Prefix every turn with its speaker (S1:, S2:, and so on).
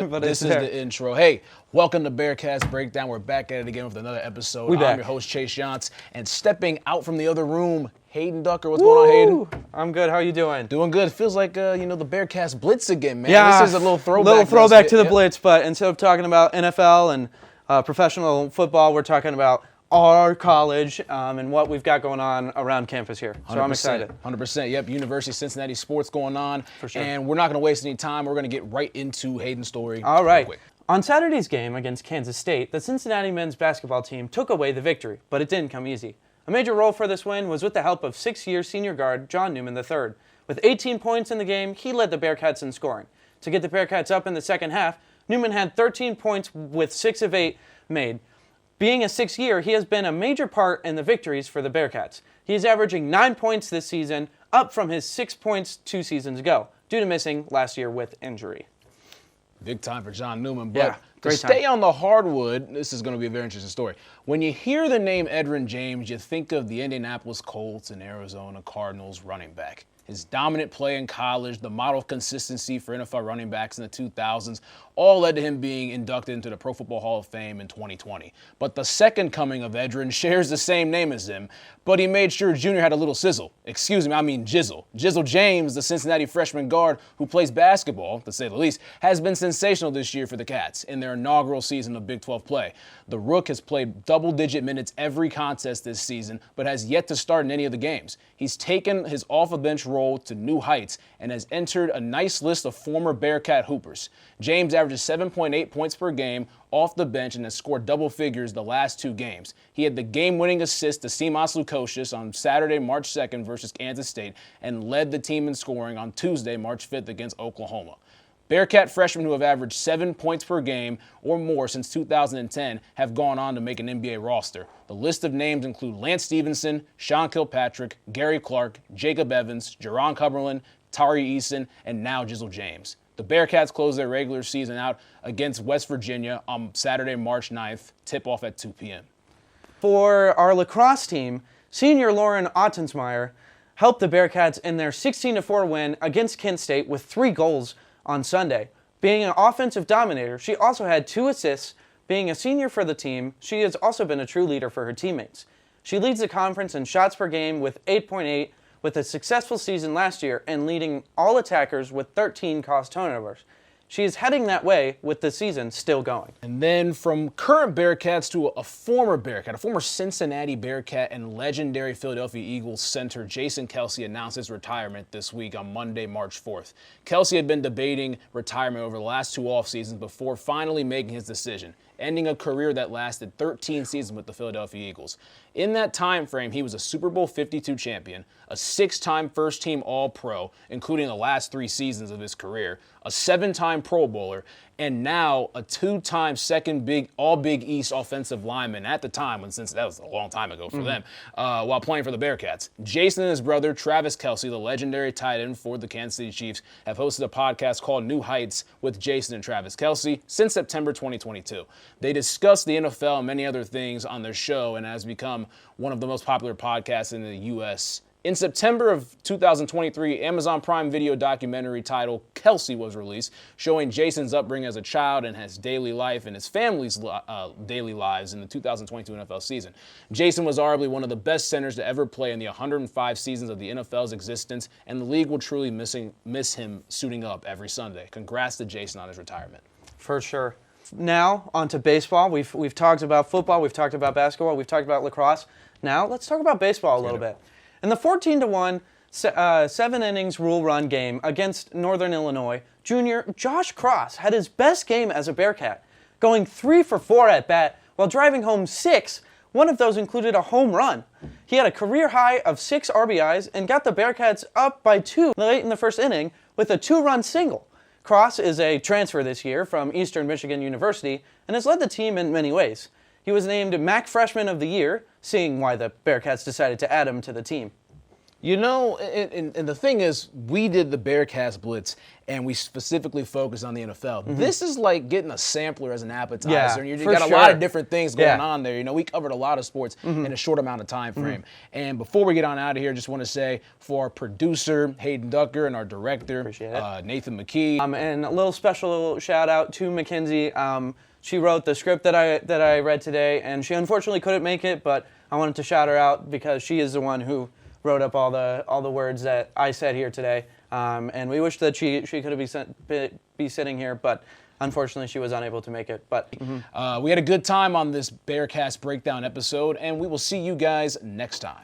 S1: but
S2: this is the intro. Hey, welcome to Bearcast Breakdown. We're back at it again with another episode. I'm your host, Chase Yance, and stepping out from the other room, Hayden Ducker. What's going on, Hayden?
S1: I'm good. How are you doing?
S2: Doing good. Feels like, the Bearcast Blitz again, man.
S1: Yeah.
S2: This is a little throwback.
S1: To the Blitz, but instead of talking about NFL and professional football, we're talking about our college and what we've got going on around campus here. So I'm excited.
S2: 100%. Yep, University of Cincinnati sports going on.
S1: For sure.
S2: And we're not going to waste any time. We're going to get right into Hayden's story.
S1: All right. On Saturday's game against Kansas State, the Cincinnati men's basketball team took away the victory, but it didn't come easy. A major role for this win was with the help of six-year senior guard John Newman III. With 18 points in the game, he led the Bearcats in scoring. To get the Bearcats up in the second half, Newman had 13 points with 6 of 8 made. Being a six-year, he has been a major part in the victories for the Bearcats. He is averaging 9 points this season, up from his 6 points 2 seasons ago, due to missing last year with injury.
S2: Big time for John Newman. But
S1: yeah,
S2: to stay on the hardwood, this is going to be a very interesting story. When you hear the name Edgerrin James, you think of the Indianapolis Colts and Arizona Cardinals running back. His dominant play in college, the model of consistency for NFL running backs in the 2000s, all led to him being inducted into the Pro Football Hall of Fame in 2020. But the second coming of Edgerrin shares the same name as him, but he made sure Junior had a little sizzle. Excuse me, I mean Jizzle. Jizzle James, the Cincinnati freshman guard who plays basketball, to say the least, has been sensational this year for the Cats in their inaugural season of Big 12 play. The Rook has played double-digit minutes every contest this season, but has yet to start in any of the games. He's taken his off-the-bench role to new heights and has entered a nice list of former Bearcat hoopers. James averages 7.8 points per game off the bench and has scored double figures the last 2 games. He had the game-winning assist to Simas Lukosius on Saturday, March 2nd versus Kansas State and led the team in scoring on Tuesday, March 5th against Oklahoma. Bearcat freshmen who have averaged 7 points per game or more since 2010 have gone on to make an NBA roster. The list of names include Lance Stevenson, Sean Kilpatrick, Gary Clark, Jacob Evans, Jerron Cumberland, Tari Eason, and now Jizzle James. The Bearcats close their regular season out against West Virginia on Saturday, March 9th, tip-off at 2 p.m.
S1: For our lacrosse team, senior Lauren Ottensmeyer helped the Bearcats in their 16-4 win against Kent State with 3 goals on Sunday. Being an offensive dominator, she also had 2 assists. Being a senior for the team, she has also been a true leader for her teammates. She leads the conference in shots per game with 8.8, with a successful season last year and leading all attackers with 13 caused turnovers. She is heading that way with the season still going.
S2: And then from current Bearcats to a former Bearcat, a former Cincinnati Bearcat and legendary Philadelphia Eagles center Jason Kelce announced his retirement this week on Monday, March 4th. Kelce had been debating retirement over the last 2 off seasons before finally making his decision, ending a career that lasted 13 seasons with the Philadelphia Eagles. In that time frame, he was a Super Bowl 52 champion, a 6-time first-team All-Pro, including the last 3 seasons of his career, a 7-time Pro Bowler, and now a 2-time All-Big East offensive lineman at the time, since that was a long time ago for them, while playing for the Bearcats. Jason and his brother, Travis Kelce, the legendary tight end for the Kansas City Chiefs, have hosted a podcast called New Heights with Jason and Travis Kelce since September 2022. They discuss the NFL and many other things on their show and has become one of the most popular podcasts in the U.S. In September of 2023, Amazon Prime Video documentary titled Kelce was released, showing Jason's upbringing as a child and his daily life and his family's daily lives in the 2022 NFL season. Jason was arguably one of the best centers to ever play in the 105 seasons of the NFL's existence, and the league will truly miss him suiting up every Sunday. Congrats to Jason on his retirement.
S1: For sure. Now, on to baseball. We've talked about football, we've talked about basketball, we've talked about lacrosse. Now, let's talk about baseball a little bit. In the 14-1 7 innings rule run game against Northern Illinois, junior Josh Cross had his best game as a Bearcat, going 3 for 4 at bat while driving home 6. One of those included a home run. He had a career high of 6 RBIs and got the Bearcats up by 2 late in the first inning with a 2-run single. Cross is a transfer this year from Eastern Michigan University and has led the team in many ways. He was named MAC Freshman of the Year, seeing why the Bearcats decided to add him to the team.
S2: You know, and the thing is, we did the Bearcast Blitz, and we specifically focused on the NFL. This is like getting a sampler as an appetizer.
S1: Yeah,
S2: and you
S1: for
S2: got a
S1: sure.
S2: lot of different things going
S1: Yeah.
S2: on there. You know, we covered a lot of sports in a short amount of time frame. And before we get on out of here, just want to say for our producer, Hayden Ducker, and our director,
S1: Appreciate it.
S2: Nathan McKee.
S1: And a little special shout out to Mackenzie. She wrote the script that I read today, and she unfortunately couldn't make it, but I wanted to shout her out because she is the one who wrote up all the words that I said here today. And we wish that she could have be sitting here, but unfortunately she was unable to make it. But
S2: We had a good time on this Bearcast Breakdown episode, and we will see you guys next time.